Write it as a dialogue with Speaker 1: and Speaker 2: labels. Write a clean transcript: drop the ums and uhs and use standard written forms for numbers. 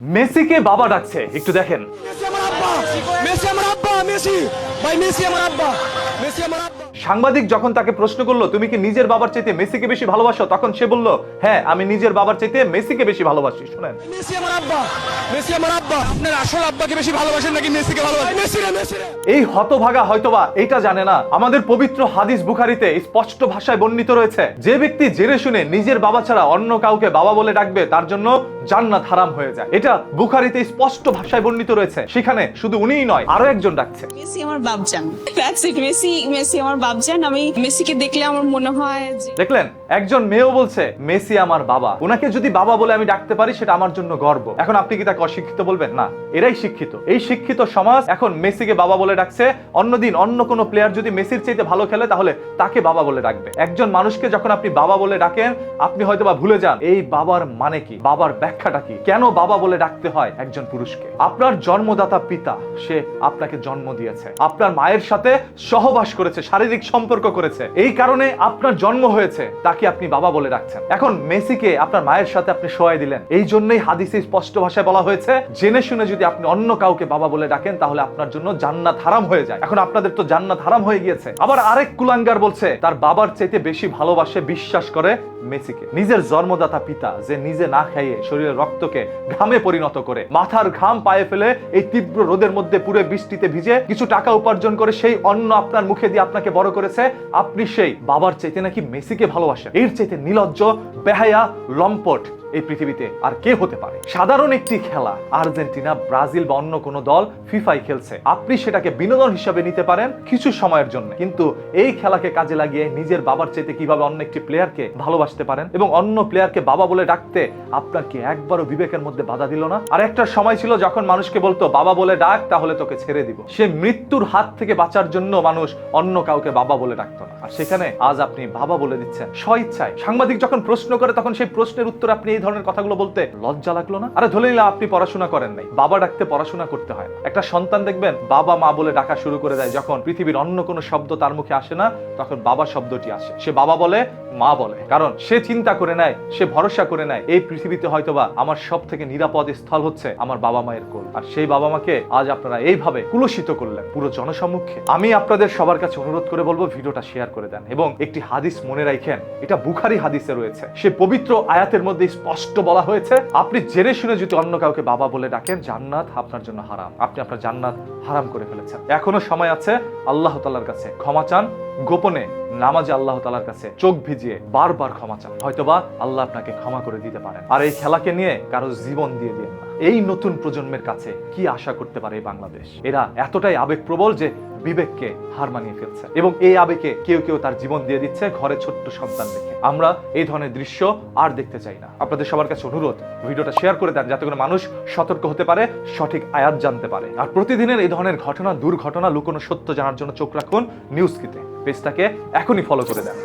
Speaker 1: মেসিকে বাবা ডাকছে, একটু দেখেন। সাংবাদিক যখন তাকে প্রশ্ন করলো তুমি কি নিজের বাবার চাইতে মেসিকে বেশি ভালোবাসো, তখন সে বলল হ্যাঁ আমি নিজের বাবার চাইতে মেসিকে বেশি ভালোবাসি। শুনেন,
Speaker 2: মেসি আমার আব্বা, মেসি আমার আব্বা। আপনার আসল আব্বাকে বেশি ভালোবাসেন নাকি মেসিকে ভালোবাসেন? মেসি।
Speaker 1: এই হতভাগা হয়তোবা এটা জানে না, আমাদের পবিত্র হাদিস বুখারীতে স্পষ্ট ভাষায় বর্ণিত রয়েছে, যে ব্যক্তি জেনে শুনে নিজের বাবা ছাড়া অন্য কাউকে বাবা বলে ডাকবে তার জন্য জান্নাত হারাম হয়ে যায়। এটা বুখারীতে স্পষ্ট ভাষায় বর্ণিত রয়েছে। সেখানে শুধু উনিই নয়, আরো একজন ডাকছে
Speaker 3: মেসি আমার বাপজান। দ্যাটস ইট, মেসি আমার বাপজান। আমি মেসিকে দেখলে আমার মনে হয় যে
Speaker 1: দেখলেন, একজন মেয়েও বলছে মেসি আমার বাবা, ওনাকে যদি বাবা বলে আমি ডাকতে পারি সেটা আমার জন্য গর্ব। এখন আপনি কি তাকে অশিক্ষিত বলবেন? না, এরাই শিক্ষিত। এই শিক্ষিত সমাজ এখন মেসিকে বাবা বলে ডাকছে। অন্যদিন অন্য কোনো প্লেয়ার যদি মেসির চাইতে ভালো খেলে তাহলে তাকে বাবা বলে ডাকবে। একজন মানুষকে যখন আপনি বাবা বলে ডাকেন, আপনি হয়তোবা ভুলে যান এই বাবার মানে কি, বাবার ব্যাখ্যাটা কি, কেন বাবা বলে ডাকতে হয় একজন পুরুষকে। আপনার জন্মদাতা পিতা, সে আপনাকে জন্ম দিয়েছে, আপনার মায়ের সাথে সহবাস করেছে, শারীরিক সম্পর্ক করেছে, এই কারণে আপনার জন্ম হয়েছে, তাকে আপনি বাবা বলে ডাকছেন। এখন মেসিকে আপনার মায়ের সাথে আপনি শোয়াই দিলেন। এই জন্যই হাদিসে স্পষ্ট ভাষায় বলা হয়েছে জেনে শুনে যদি আপনি অন্য কাউকে বাবা বলে ডাকেন তাহলে আপনার জন্য জান্নাত হারাম হয়ে যায়। এখন আপনাদের তো জান্নাত হারাম হয়ে গিয়েছে। আবার আরেক কুলাঙ্গার বলছে তার বাবার চাইতে বেশি ভালোবাসে, বিশ্বাস করে মেসিকে। নিজের জন্মদাতা পিতা যে নিজে না খাইয়ে শরীরের রক্তকে ঘামে পরিণত করে, মাথার ঘাম পায়ে ফেলে এই তীব্র রোদের মধ্যে পুরো বৃষ্টিতে ভিজে কিছু টাকা উপার্জন করে সেই অন্ন আপনার মুখে দিয়ে আপনাকে বড় করেছে, আপনি সেই বাবার চাইতে নাকি মেসিকে ভালোবাসেন? এর চাইতে নির্লজ্জ, বেহায়া, লম্পট এই পৃথিবীতে আর কে হতে পারে? সাধারণ একটি খেলা, আর্জেন্টিনা, ব্রাজিল বা অন্য কোনো দল ফিফায় খেলছে, আপনি সেটাকে বিনোদন হিসাবে নিতে পারেন কিছু সময়ের জন্য, কিন্তু এই খেলাকে কাজে লাগিয়ে নিজের বাবার চাইতে কিভাবে অন্য একটি প্লেয়ারকে ভালোবাসতে পারেন এবং অন্য প্লেয়ারকে বাবা বলে ডাকতে আপনার কি একবারও বিবেকের মধ্যে বাধা দিল না? আর একটা সময় ছিল যখন মানুষকে বলতো বাবা বলে ডাক তাহলে তোকে ছেড়ে দিব। সে মৃত্যুর হাত থেকে বাঁচার জন্য মানুষ অন্য কাউকে বাবা বলে ডাকতো না। আর সেখানে আজ আপনি বাবা বলে দিচ্ছেন স্বইচ্ছায়। সাংবাদিক যখন প্রশ্ন করে তখন সেই প্রশ্নের উত্তর আপনি এই ধরনের কথাগুলো বলতে লজ্জা লাগলো না? আরে ধরে নিলাম আপনি পড়াশোনা করেন নাই, বাবা ডাকতে পড়াশোনা করতে হয়। একটা সন্তান দেখবেন বাবা মা বলে ডাকা শুরু করে দেয়, যখন পৃথিবীর অন্য কোনো শব্দ তার মুখে আসে না তখন বাবা শব্দটি আসে। সে বাবা বলে, মা বলে, কারণ সে চিন্তা করে নেয়, সে ভরসা করে নেয় এই পৃথিবীতে হয়তোবা আমার সব থেকে নিরাপদ স্থল হচ্ছে আমার বাবা মায়ের কোল। আর সেই বাবা মাকে আজ আপনারা এইভাবে কুলসিত করলেন পুরো জনসম্মুখে। আমি আপনাদের সবার কাছে অনুরোধ করে বলবো ভিডিওটা শেয়ার করে দেন এবং একটি হাদিস মনে রাখেন, এটা বুখারী হাদিসে রয়েছে। সে পবিত্র আয়াতের মধ্যে স্পষ্ট বলা হয়েছে আপনি জেনে শুনে যদি অন্য কাউকে বাবা বলে ডাকেন জান্নাত আপনার জন্য হারাম। আপনি আপনার জান্নাত হারাম করে ফেলেছেন। এখনো সময় আছে, আল্লাহ তাআলার কাছে ক্ষমা চান, গোপনে নামাজে আল্লাহ তাআলার কাছে চোখ ভিজিয়ে বারবার ক্ষমা চান, হয়তোবা আল্লাহ আপনাকে ক্ষমা করে দিতে পারেন। আর এই খেলাকে নিয়ে কারো জীবন দিয়ে দিন না। এই নতুন প্রজন্মের কাছে কি আশা করতে পারে এই বাংলাদেশ? এরা এতটাই আবেগপ্রবল যে বিবেককে হার মানিয়ে ফেলছে এবং এই আবেগে কেউ কেউ তার জীবন দিয়ে দিচ্ছে ঘরে ছোট্ট সন্তান রেখে। আমরা এই ধরনের দৃশ্য আর দেখতে চাই না। আপনাদের সবার কাছে অনুরোধ ভিডিওটা শেয়ার করে দেন যাতে করে মানুষ সতর্ক হতে পারে, সঠিক আয়াত জানতে পারে। আর প্রতিদিনের এই ধরনের ঘটনা, দুর্ঘটনা, লুকোনো সত্য জানার জন্য চোখ রাখুন নিউজ কিতে। পেজটাকে এখনই ফলো করে দেন।